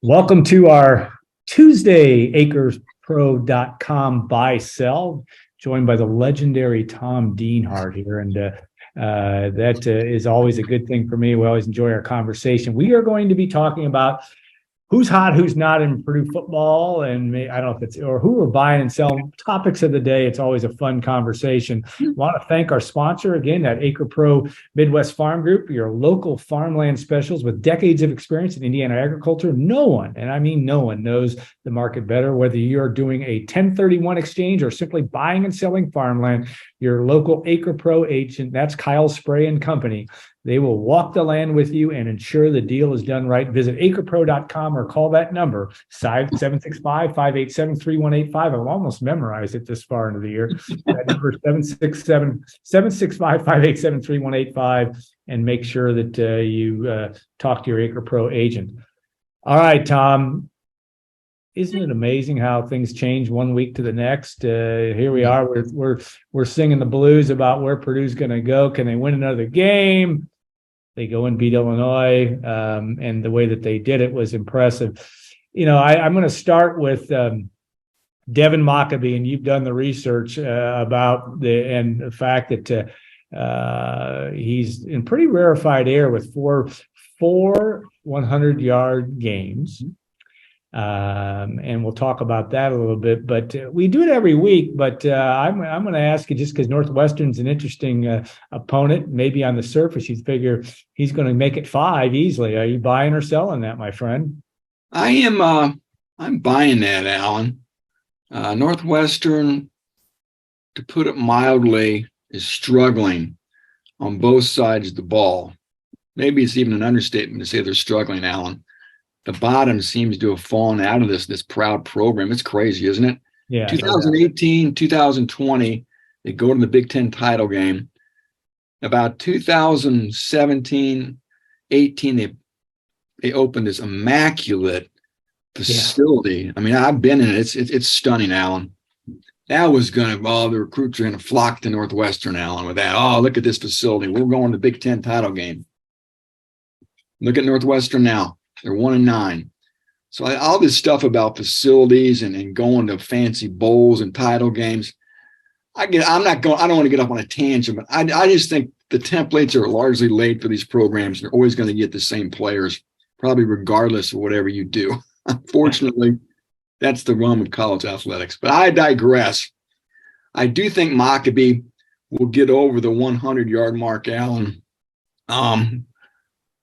Welcome to our Tuesday AcresPro.com buy sell, joined by the legendary Tom Dienhart here. And that is always a good thing for me. We always enjoy our conversation. We are going to be talking about who's hot, who's not in Purdue football, and I don't know if it's or who are buying and selling topics of the day. It's always a fun conversation. I want to thank our sponsor again, at Acre Pro Midwest Farm Group, your local farmland specials with decades of experience in Indiana agriculture. No one, and I mean no one, knows the market better. Whether you're doing a 1031 exchange or simply buying and selling farmland, your local Acre Pro agent, that's Kyle Spray and Company. They will walk the land with you and ensure the deal is done right. Visit acrepro.com or call that number, 765-587-3185. I've almost memorized it this far into the year. That number is 765-587-3185, and make sure that you talk to your Acre Pro agent. All right, Tom. Isn't it amazing how things change one week to the next? Here we are. We're singing the blues about where Purdue's going to go. Can they win another game? They go and beat Illinois, and the way that they did it was impressive. You know, I'm going to start with Devin Mockabee, and you've done the research about the fact that he's in pretty rarefied air with four 100-yard games. And we'll talk about that a little bit, but we do it every week. But I'm going to ask you, just because Northwestern's an interesting opponent, maybe on the surface you figure he's going to make it 5 easily. Are you buying or selling that, my friend? I am. I'm buying that, Alan. Northwestern, to put it mildly, is struggling on both sides of the ball. Maybe it's even an understatement to say they're struggling, Alan. The bottom seems to have fallen out of this proud program. It's crazy, isn't it? Yeah. 2018, 2020, they go to the Big Ten title game. About 2017, 18, they opened this immaculate facility. Yeah. I mean, I've been in it. It's stunning, Alan. That was the recruits are going to flock to Northwestern, Alan, with that. Oh, look at this facility. We're going to the Big Ten title game. Look at Northwestern now. They're 1-9. So all this stuff about facilities and going to fancy bowls and title games, I don't want to get up on a tangent, but I just think the templates are largely laid for these programs. They're always going to get the same players, probably regardless of whatever you do. Unfortunately, that's the run with college athletics. But I digress. I do think Mockabee will get over the 100-yard mark, Alan.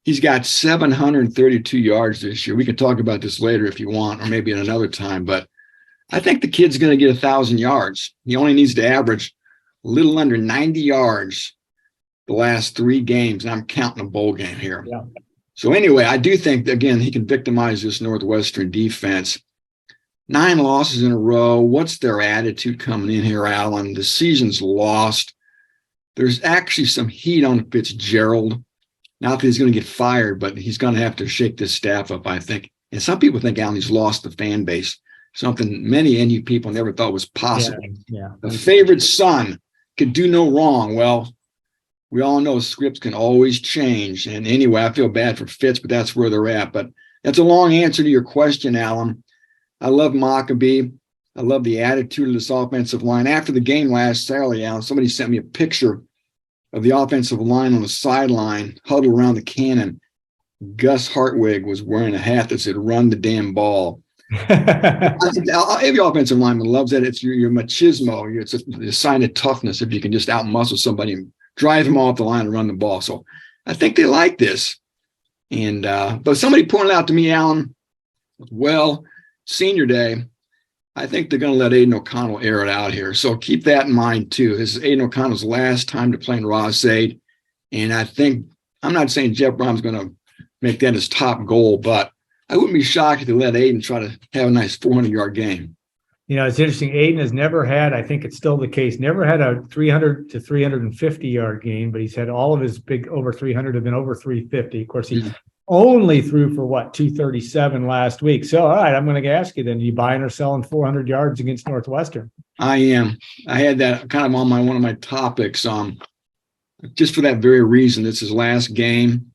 He's got 732 yards this year. We can talk about this later if you want, or maybe at another time. But I think the kid's going to get 1,000 yards. He only needs to average a little under 90 yards the last 3 games. And I'm counting a bowl game here. Yeah. So anyway, I do think, again, he can victimize this Northwestern defense. 9 losses in a row. What's their attitude coming in here, Alan? The season's lost. There's actually some heat on Fitzgerald. Not that he's going to get fired, but he's going to have to shake this staff up, I think. And some people think Alan, he's lost the fan base, something many NU people never thought was possible. Yeah. The favorite son could do no wrong. Well, we all know scripts can always change. And anyway, I feel bad for Fitz, but that's where they're at. But that's a long answer to your question, Alan. I love Mockabee. I love the attitude of this offensive line. After the game last Saturday, Alan, somebody sent me a picture of the offensive line on the sideline, huddled around the cannon. Gus Hartwig was wearing a hat that said, "Run the damn ball." Every offensive lineman loves that. It's your machismo. It's a sign of toughness if you can just out-muscle somebody and drive them off the line and run the ball. So I think they like this. And but somebody pointed out to me, Alan, well, senior day, I think they're going to let Aidan O'Connell air it out here. So keep that in mind, too. This is Aidan O'Connell's last time to play in Ross-Ade. And I think, I'm not saying Jeff Brom's going to make that his top goal, but I wouldn't be shocked if they let Aidan try to have a nice 400-yard game. You know, it's interesting. Aidan has never had, I think it's still the case, never had a 300 to 350-yard game, but he's had all of his big over 300 have been over 350. Of course, he only threw for 237 last week. So, all right, I'm going to ask you then, are you buying or selling 400 yards against Northwestern? I am. I had that kind of on one of my topics. Just for that very reason, it's his last game,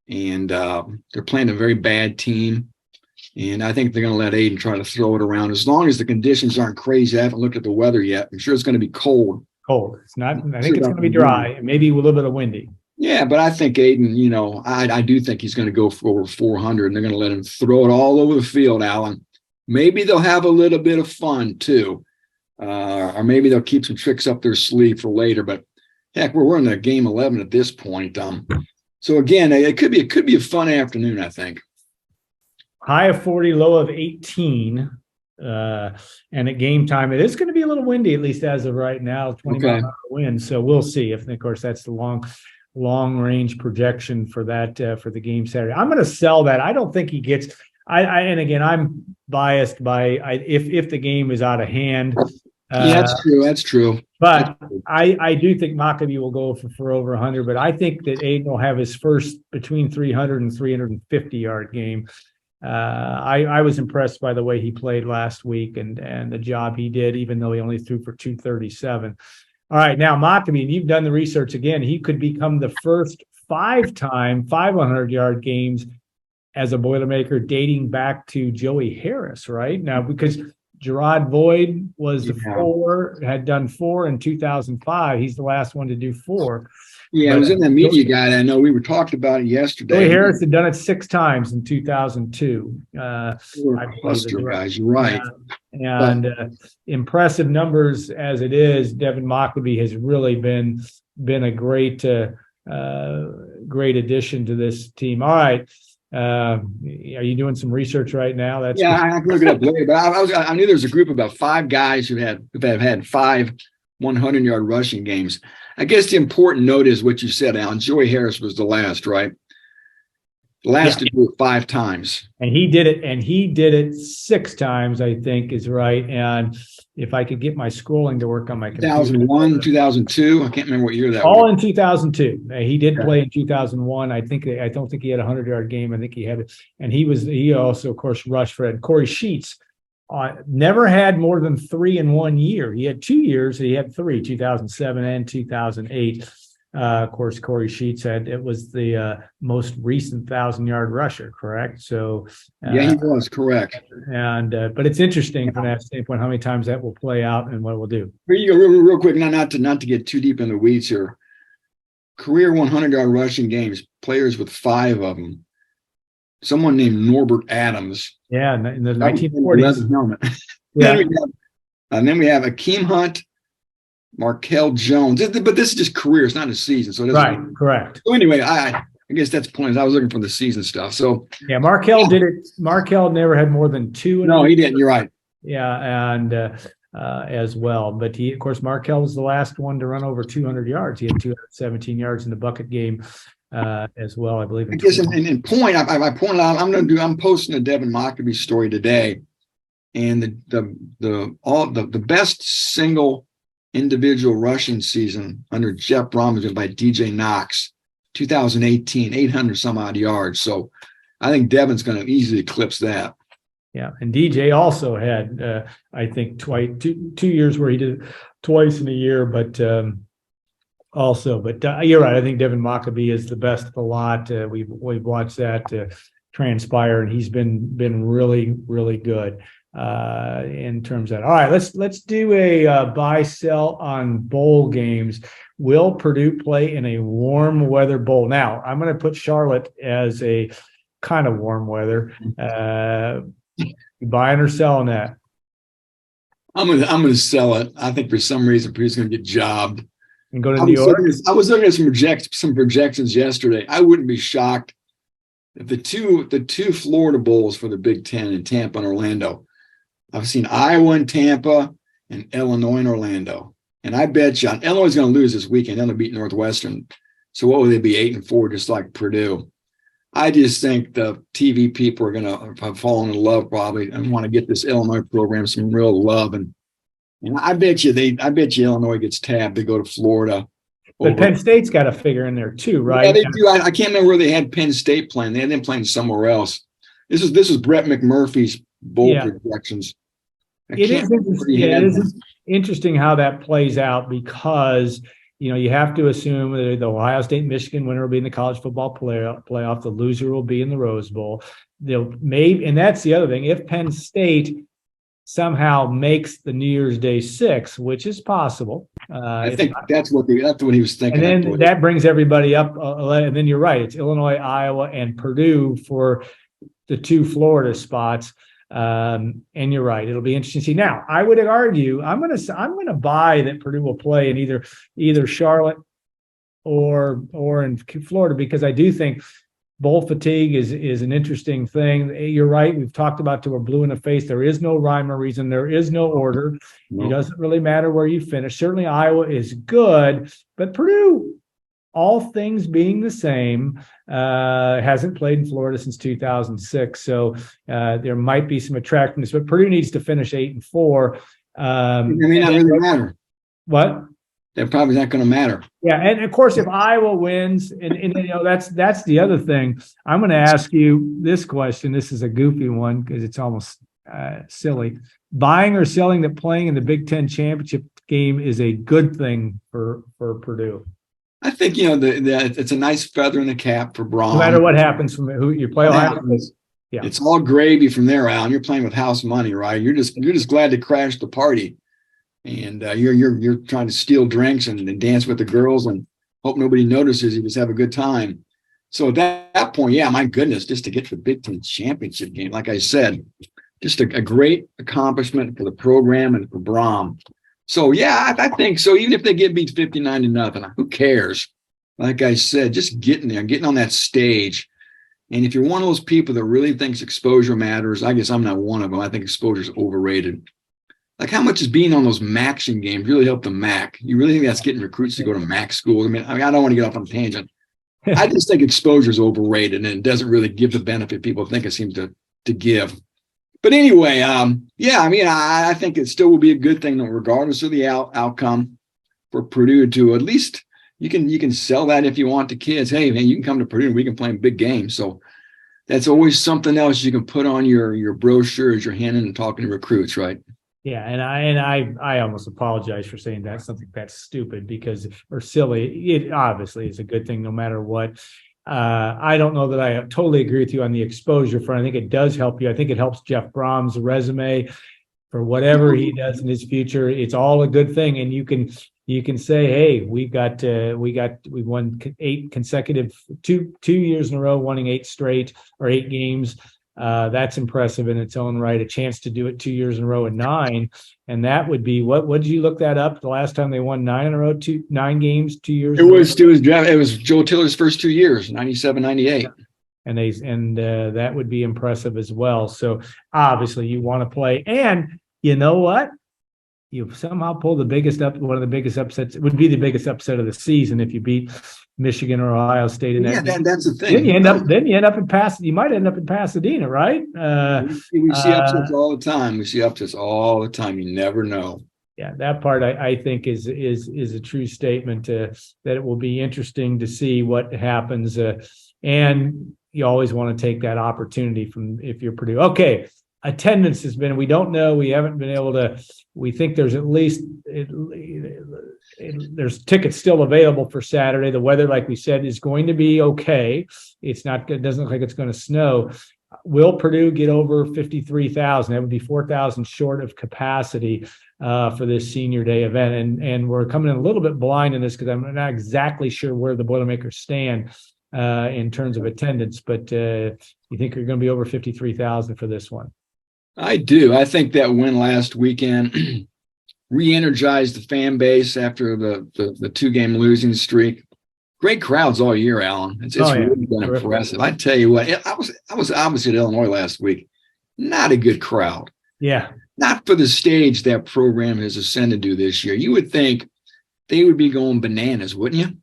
and they're playing a very bad team. And I think they're going to let Aidan try to throw it around as long as the conditions aren't crazy. I haven't looked at the weather yet. I'm sure it's going to be cold. Cold. It's not. I think it's going to be dry and maybe a little bit of windy. Yeah, but I think Aidan, I do think he's going to go for over 400, and they're going to let him throw it all over the field, Alan. Maybe they'll have a little bit of fun too, or maybe they'll keep some tricks up their sleeve for later. But heck, we're in the game 11 at this point. So again, it could be a fun afternoon, I think. High of 40, low of 18. And at game time, it is going to be a little windy, at least as of right now, 20 mile an hour wind. So we'll see. If, of course, that's the long range projection for that for the game Saturday. I'm going to sell that. I don't think he gets. And again, I'm biased by if the game is out of hand. Yeah, that's true. That's true. But I do think Maccabee will go for over 100. But I think that Aidan will have his first between 300 and 350 yard game. I was impressed by the way he played last week and the job he did, even though he only threw for 237. All right, now Maccabee, you've done the research again. He could become the first 5-time 500-yard games as a Boilermaker dating back to Joey Harris, right? Now, because Gerard Voigt was had done 4 in 2005. He's the last one to do 4. Yeah, it was in the media guide. I know we were talking about it yesterday. Joey Harris had done it 6 times in 2002. Cluster guys, you're right. And impressive numbers as it is. Devin Maccabee has really been a great addition to this team. All right. Are you doing some research right now? I can look it up later. But I knew there was a group of about 5 guys who have had 5 100-yard rushing games. I guess the important note is what you said, Alan. Joey Harris was the last, right? The last to do it 5 times. And he did it 6 times, I think is right. And if I could get my scrolling to work on my computer. 2001, 2002. I can't remember what year that was. All was. In 2002. He did play in 2001. I don't think he had a 100-yard game. I think he had it. And he also, of course, rushed for it. Corey Sheets never had more than 3 in 1 year. He had 2 years. He had 3, 2007 and 2008. Of course, Corey Sheets was the most recent 1,000-yard rusher, correct? So yeah, he was correct. And but it's interesting from that standpoint how many times that will play out and what it will do. Here you go, real quick, not to get too deep in the weeds here. Career 100-yard rushing games, players with 5 of them. Someone named Norbert Adams. Yeah, in the 1940s. Yeah. Then we have Akeem Hunt, Markel Jones. But this is just career. It's not a season. So it doesn't correct. So anyway, I guess that's the point. I was looking for the season stuff. So yeah, Markel did it. Markel never had more than 2. No, he didn't. You're right. Yeah, and as well. But of course, Markel was the last one to run over 200 yards. He had 217 yards in the bucket game. As well, I believe. I guess in point, I pointed out. I'm posting a Devin Maccabee story today, and the best single individual rushing season under Jeff Brom was by DJ Knox, 2018, 800 some odd yards. So I think Devin's going to easily eclipse that. Yeah, and DJ also had I think two years where he did it twice in a year, but. But you're right. I think Devin Maccabee is the best of the lot. We've watched that transpire, and he's been really, really good in terms of that. All right, let's do a buy sell on bowl games. Will Purdue play in a warm weather bowl? Now I'm going to put Charlotte as a kind of warm weather. Buying or selling that? I'm gonna sell it. I think for some reason Purdue's going to get jobbed. And go to New York. I was looking at some projections yesterday. I wouldn't be shocked if the two Florida bowls for the Big Ten in Tampa and Orlando. I've seen Iowa and Tampa and Illinois and Orlando. And I bet you Illinois is going to lose this weekend. They're going to beat Northwestern. So what would they be, 8-4, just like Purdue? I just think the TV people are going to have fallen in love probably and want to get this Illinois program some real love. And I bet you Illinois gets tabbed to go to Florida. But Penn State's got to figure in there too, right? Yeah, they do. I can't remember where they had Penn State playing. They had them playing somewhere else. This is Brett McMurphy's bowl projections. It is interesting how that plays out because you have to assume that the Ohio State Michigan winner will be in the college football playoff. The loser will be in the Rose Bowl. And that's the other thing. If Penn State somehow makes the New Year's Day 6, which is possible. I think that's what he was thinking. And then that brings everybody up. And then you're right. It's Illinois, Iowa, and Purdue for the 2 Florida spots. And you're right. It'll be interesting to see. Now, I would argue I'm going to buy that Purdue will play in either Charlotte or in Florida, because I do think bowl fatigue is an interesting thing. You're right. We've talked about till we're blue in the face. There is no rhyme or reason. There is no order. No. It doesn't really matter where you finish. Certainly Iowa is good, but Purdue, all things being the same, hasn't played in Florida since 2006. So there might be some attractiveness, but Purdue needs to finish 8-4. It may not really matter. What? They're probably not going to matter. Yeah, and of course, if Iowa wins, and that's the other thing. I'm going to ask you this question. This is a goofy one because it's almost silly. Buying or selling that playing in the Big Ten championship game is a good thing for Purdue. I think it's a nice feather in the cap for Braun. No matter what happens from who you play, Ohio. Yeah, it's all gravy from there out. You're playing with house money, right? You're just glad to crash the party. And you're trying to steal drinks and dance with the girls and hope nobody notices. You just have a good time. So at that point, yeah, my goodness, just to get to the Big Ten championship game, like I said, just a great accomplishment for the program and for Braun. So yeah, I think so. Even if they get beat 59-0, who cares? Like I said, just getting there, getting on that stage. And if you're one of those people that really thinks exposure matters, I guess I'm not one of them. I think exposure is overrated. Like, how much is being on those MACtion games really help the MAC? You really think that's getting recruits to go to MAC school? I mean, I don't want to get off on a tangent. I just think exposure is overrated, and it doesn't really give the benefit people think it seems to give. But anyway, I think it still will be a good thing, regardless of the outcome, for Purdue to at least you can sell that if you want to kids. Hey, man, you can come to Purdue and we can play in big games. So that's always something else you can put on your brochure as you're handing and talking to recruits, right? Yeah, and I almost apologize for saying that, something that's stupid or silly. It obviously is a good thing no matter what. I don't know that I totally agree with you on the exposure front. I think it does help you. I think it helps Jeff Brom's resume for whatever he does in his future. It's all a good thing, and you can say, hey, we won 8 consecutive 2 years in a row, winning 8 straight or 8 games. That's impressive in its own right. A chance to do it 2 years in a row and 9, and that would be what did you look that up? The last time they won 9 in a row, 9 games, 2 years. It was Joe Tiller's first 2 years, 97, 98. And that would be impressive as well. So obviously you want to play, and you know what? You somehow pull one of the biggest upsets. It would be the biggest upset of the season if you beat Michigan or Ohio State in that. Yeah, that's the thing. Then you end up in Pasadena. You might end up in Pasadena, right? We see upsets all the time. You never know. Yeah, that part I think is a true statement. That it will be interesting to see what happens, and you always want to take that opportunity from if you're Purdue. Okay. Attendance has been, we don't know. We haven't been able to, we think there's at least, there's tickets still available for Saturday. The weather, like we said, is going to be okay. It doesn't look like it's going to snow. Will Purdue get over 53,000? That would be 4,000 short of capacity for this senior day event. And we're coming in a little bit blind in this because I'm not exactly sure where the Boilermakers stand in terms of attendance, but you think you're going to be over 53,000 for this one? I do. I think that win last weekend re-energized the fan base after the 2-game losing streak. Great crowds all year, Alan. It's really been impressive. I tell you what, I was obviously at Illinois last week. Not a good crowd. Yeah. Not for the stage that program has ascended to this year. You would think they would be going bananas, wouldn't you?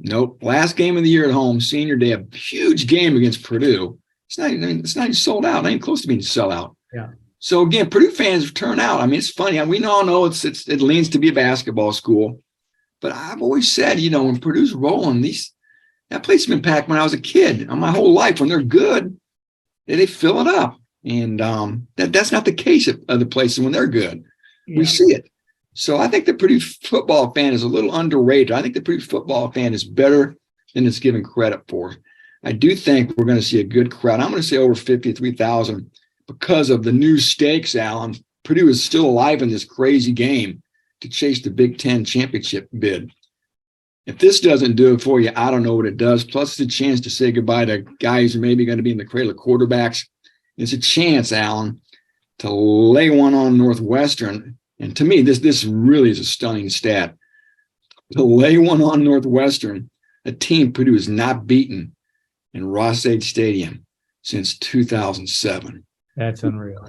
Nope. Last game of the year at home, senior day, a huge game against Purdue. It's not even sold out. It ain't close to being sellout. Yeah. So again, Purdue fans turn out. I mean, it's funny. We all know it leans to be a basketball school, but I've always said, when Purdue's rolling, that place has been packed when I was a kid. My whole life, when they're good, they fill it up, and that's not the case at other places when they're good. Yeah. We see it. So I think the Purdue football fan is a little underrated. I think the Purdue football fan is better than it's given credit for. I do think we're going to see a good crowd. I'm going to say over 53,000 because of the new stakes, Alan. Purdue is still alive in this crazy game to chase the Big Ten championship bid. If this doesn't do it for you, I don't know what it does. Plus, it's a chance to say goodbye to guys who are maybe going to be in the cradle of quarterbacks. It's a chance, Alan, to lay one on Northwestern. And to me, this really is a stunning stat. To lay one on Northwestern, a team Purdue has not beaten in Ross-Ade Stadium since 2007. That's unreal.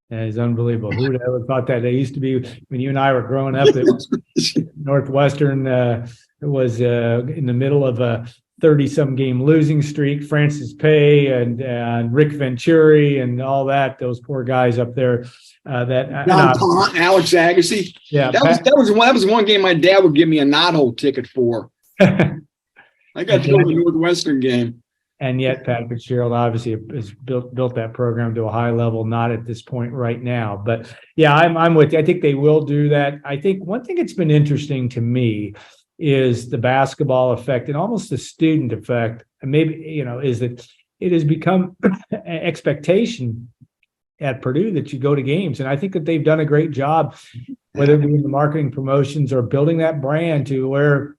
That is unbelievable. Who would have ever thought that? It used to be when you and I were growing up, it was Northwestern was in the middle of a 30-some game losing streak. Francis Pay and Rick Venturi and all that. Those poor guys up there. Alex Agassi. Yeah, that was one game my dad would give me a knothole ticket for. I got to go to the Northwestern game. And yet, Pat Fitzgerald obviously has built that program to a high level. Not at this point right now, but yeah, I'm with you. I think they will do that. I think one thing that's been interesting to me is the basketball effect and almost the student effect. And maybe is that it has become an expectation at Purdue that you go to games, and I think that they've done a great job, whether it be in the marketing promotions or building that brand to where.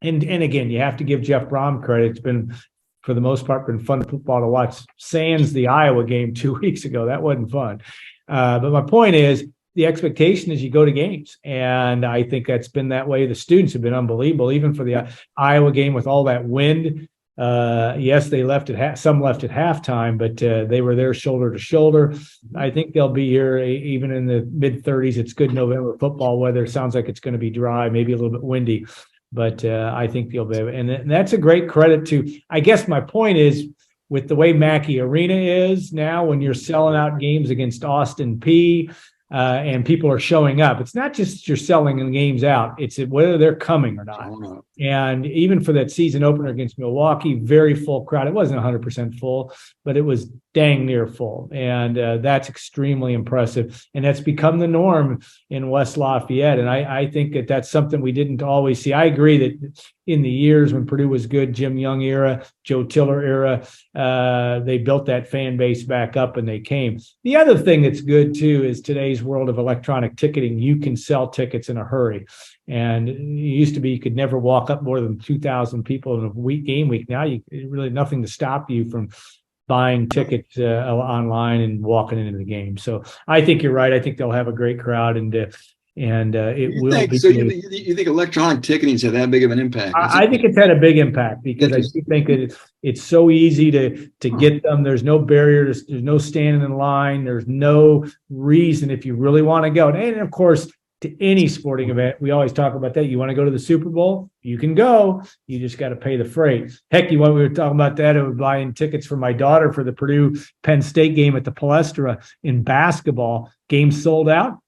And again, you have to give Jeff Brom credit. It's been, for the most part, been fun football to watch. Sans the Iowa game 2 weeks ago. That wasn't fun. But my point is, the expectation is you go to games. And I think that's been that way. The students have been unbelievable, even for the Iowa game with all that wind. Yes, they left at some left at halftime, but they were there shoulder to shoulder. I think they'll be here even in the mid-30s. It's good November football weather. Sounds like it's going to be dry, maybe a little bit windy. But I think they'll be, and that's a great credit to. I guess my point is, with the way Mackey Arena is now, when you're selling out games against Austin P, and people are showing up, it's not just you're selling games out; it's whether they're coming or not. And even for that season opener against Milwaukee, very full crowd. It wasn't 100% full, but it was dang near full, and that's extremely impressive. And that's become the norm in West Lafayette. And I think that that's something we didn't always see. I agree that in the years when Purdue was good, Jim Young era, Joe Tiller era, they built that fan base back up and they came. The other thing that's good too is today's world of electronic ticketing. You can sell tickets in a hurry. And it used to be you could never walk up more than 2,000 people in a game week. Now you really nothing to stop you from buying tickets online and walking into the game. So I think you're right. I think they'll have a great crowd, and it will be. So you think electronic ticketing has had that big of an impact? I think it's had a big impact because I do think that it's so easy to get them. There's no barrier. There's no standing in line. There's no reason if you really want to go. And of course, to any sporting event, we always talk about that. You want to go to the Super Bowl? You can go. You just got to pay the freight. Heck, we were talking about that. I was buying tickets for my daughter for the Purdue Penn State game at the Palestra in basketball. Game sold out.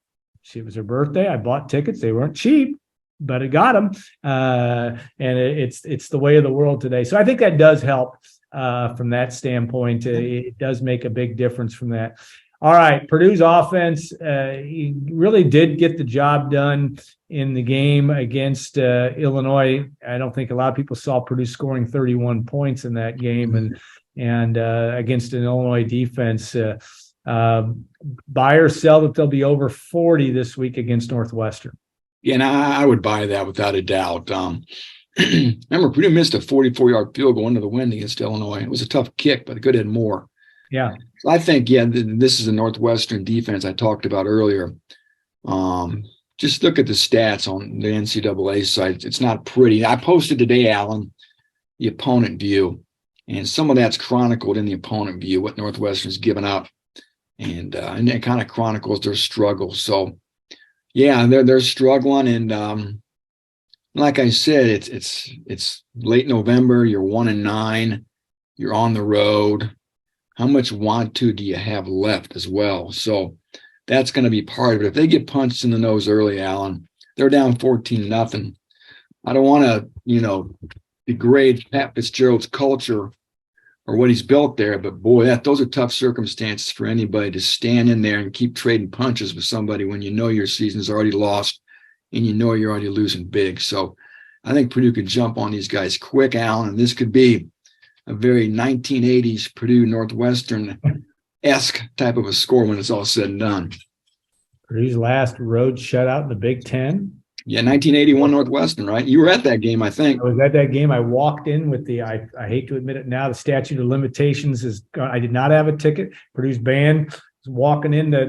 It was her birthday. I bought tickets. They weren't cheap, but I got them. And it's the way of the world today. So I think that does help from that standpoint. It does make a big difference from that. All right, Purdue's offense he really did get the job done in the game against Illinois. I don't think a lot of people saw Purdue scoring 31 points in that game, and against an Illinois defense. Buy or sell that they'll be over 40 this week against Northwestern. Yeah, and I would buy that without a doubt. Remember, Purdue missed a 44-yard field goal into the wind against Illinois. It was a tough kick, but they could have had more. Yeah. So I think, this is a Northwestern defense I talked about earlier. Just look at the stats on the NCAA site. It's not pretty. I posted today, Alan, the opponent view, and some of that's chronicled in the opponent view, what Northwestern's given up, and it kind of chronicles their struggles. So, yeah, they're struggling, and like I said, it's late November. You're 1-9. You're on the road. How much want to do you have left as well? So that's going to be part of it. If they get punched in the nose early, Alan, they're down 14-0. I don't want to, degrade Pat Fitzgerald's culture or what he's built there. But boy, those are tough circumstances for anybody to stand in there and keep trading punches with somebody when you know your season's already lost and you know you're already losing big. So I think Purdue could jump on these guys quick, Alan, and this could be a very 1980s Purdue Northwestern-esque type of a score when it's all said and done. Purdue's last road shutout in the Big Ten. Yeah, 1981 Northwestern, right? You were at that game, I think. I was at that game. I walked in with I hate to admit it now, the statute of limitations is gone. I did not have a ticket. Purdue's band was walking into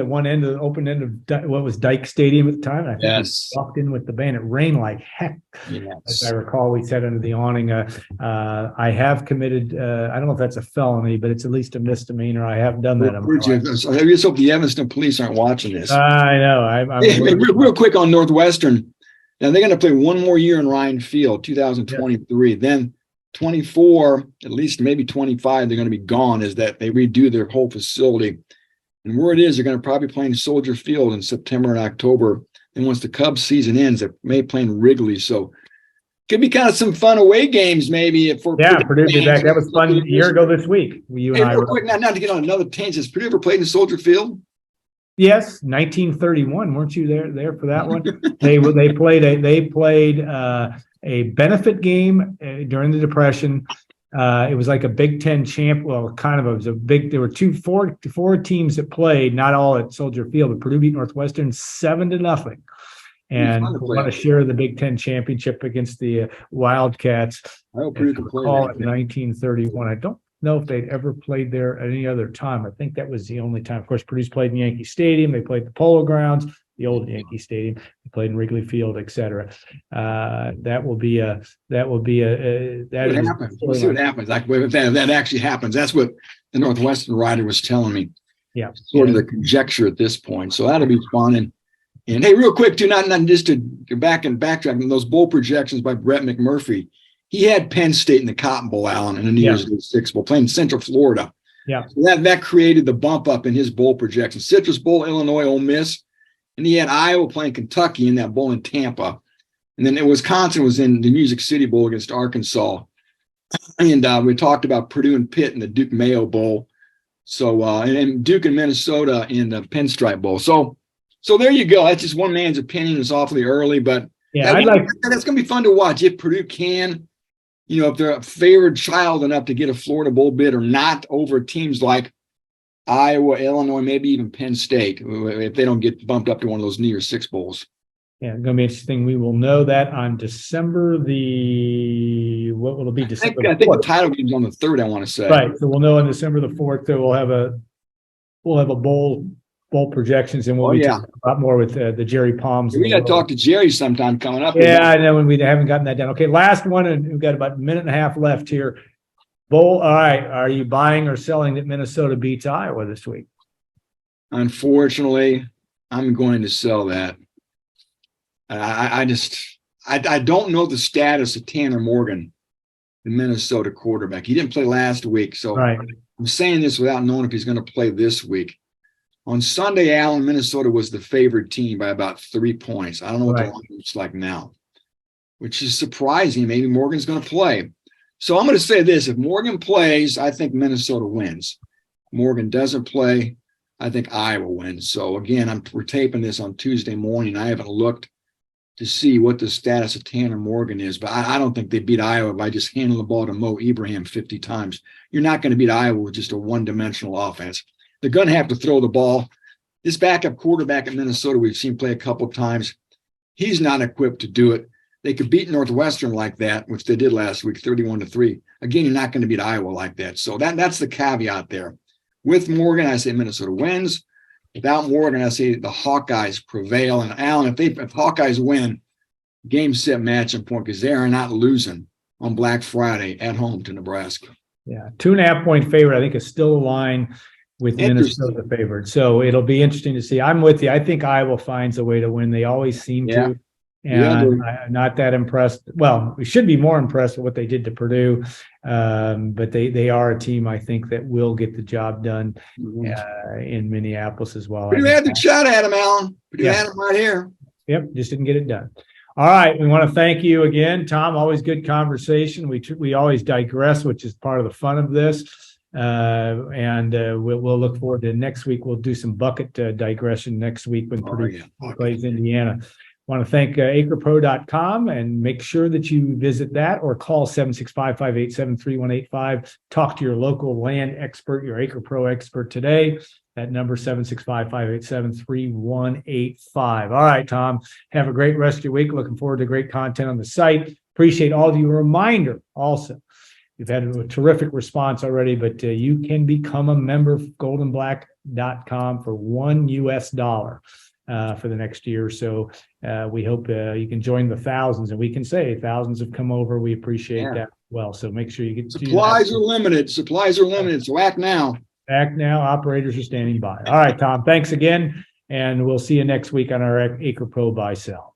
one end of the open end of what was Dyke Stadium at the time. And I think Yes. we walked in with the band. It rained like heck. Yes. As I recall, we sat under the awning. I have committed, I don't know if that's a felony, but it's at least a misdemeanor. I have done that. I just hope the Evanston police aren't watching this. I know. Hey, real quick on Northwestern. Now they're going to play one more year in Ryan Field, 2023. Yeah. Then 24, at least maybe 25, they're going to be gone as that they redo their whole facility. And where it is, they're going to probably play in Soldier Field in September and October. And once the Cubs season ends, they may play in Wrigley. So could be kind of some fun away games, maybe. Purdue be back. That was fun a year ago this week. Real quick, now to get on another tangent, has Purdue ever played in Soldier Field? Yes, 1931. Weren't you there for that one? They played a benefit game during the Depression. It was like a Big Ten champ. Well, kind of. It was a big. There were four teams that played, not all at Soldier Field, but Purdue beat Northwestern 7-0, and won a share of the Big Ten championship against the Wildcats. I hope Purdue can play that. 1931. I don't know if they'd ever played there at any other time. I think that was the only time. Of course, Purdue's played in Yankee Stadium. They played the Polo Grounds, the old Yankee Stadium. They played in Wrigley Field, etc. That will be a. Happens. We'll see what happens. Like if that actually happens, that's what the Northwestern writer was telling me. Yeah, sort of the conjecture at this point. So that'll be fun. And hey, real quick, too, not just to go back and backtrack on those bowl projections by Brett McMurphy. He had Penn State in the Cotton Bowl, Allen, in the New Year's Day Six Bowl, playing Central Florida. Yeah, so that created the bump up in his bowl projection. Citrus Bowl, Illinois, Ole Miss, and he had Iowa playing Kentucky in that bowl in Tampa, and then Wisconsin was in the Music City Bowl against Arkansas, and we talked about Purdue and Pitt in the Duke Mayo Bowl. So and Duke and Minnesota in the Pinstripe Bowl. So there you go. That's just one man's opinion. It's awfully early, but yeah, that's going to be fun to watch if Purdue can. If they're a favored child enough to get a Florida Bowl bid or not over teams like Iowa, Illinois, maybe even Penn State, if they don't get bumped up to one of those New Year's Six Bowls. Yeah, it's going to be interesting. We will know that on December what will it be? December I think the title game's on the 3rd, I want to say. Right. So we'll know on December the 4th that we'll have a bowl projections, and we'll be talking a lot more with the Jerry Palms. We got to talk to Jerry sometime coming up. Yeah, I know, when we haven't gotten that down. Okay, last one, and we've got about a minute and a half left here. Bowl. All right, are you buying or selling that Minnesota beats Iowa this week? Unfortunately, I'm going to sell that. I don't know the status of Tanner Morgan, the Minnesota quarterback. He didn't play last week, so right. I'm saying this without knowing if he's going to play this week. On Sunday, Allen, Minnesota was the favored team by about 3 points. I don't know what the line looks like now, which is surprising. Maybe Morgan's going to play. So I'm going to say this. If Morgan plays, I think Minnesota wins. If Morgan doesn't play, I think Iowa wins. So, again, we're taping this on Tuesday morning. I haven't looked to see what the status of Tanner Morgan is, but I don't think they beat Iowa by just handing the ball to Mo Ibrahim 50 times. You're not going to beat Iowa with just a one-dimensional offense. They're going to have to throw the ball. This backup quarterback at Minnesota we've seen play a couple of times. He's not equipped to do it. They could beat Northwestern like that, which they did last week, 31-3. Again, you're not going to beat Iowa like that. So that's the caveat there. With Morgan, I say Minnesota wins. Without Morgan, I say the Hawkeyes prevail. And Allen, if Hawkeyes win, game, set, match, and point, because they are not losing on Black Friday at home to Nebraska. Yeah, 2.5-point favorite, I think, is still a line with Minnesota favored. So it'll be interesting to see. I'm with you. I think Iowa finds a way to win. They always seem to. And I'm not that impressed. Well, we should be more impressed with what they did to Purdue. But they are a team, I think, that will get the job done in Minneapolis as well. Purdue had the shot at him, Allen. Purdue had him right here. Yep, just didn't get it done. All right. We want to thank you again, Tom. Always good conversation. We always digress, which is part of the fun of this. We'll look forward to next week. We'll do some bucket digression next week when Purdue plays Indiana. Want to thank acrepro.com and make sure that you visit that or call 765-587-3185. Talk to your local land expert, your Acre Pro expert today. That number 765-587-3185. All right, Tom, have a great rest of your week. Looking forward to great content on the site. Appreciate all of you. A reminder also, you've had a terrific response already, but you can become a member of goldenblack.com for $1 for the next year or so. We hope you can join the thousands, and we can say thousands have come over. We appreciate that well. So make sure you get supplies are limited. Supplies are limited. So act now. Act now. Operators are standing by. All right, Tom. Thanks again, and we'll see you next week on our Acre Pro Buy Sell.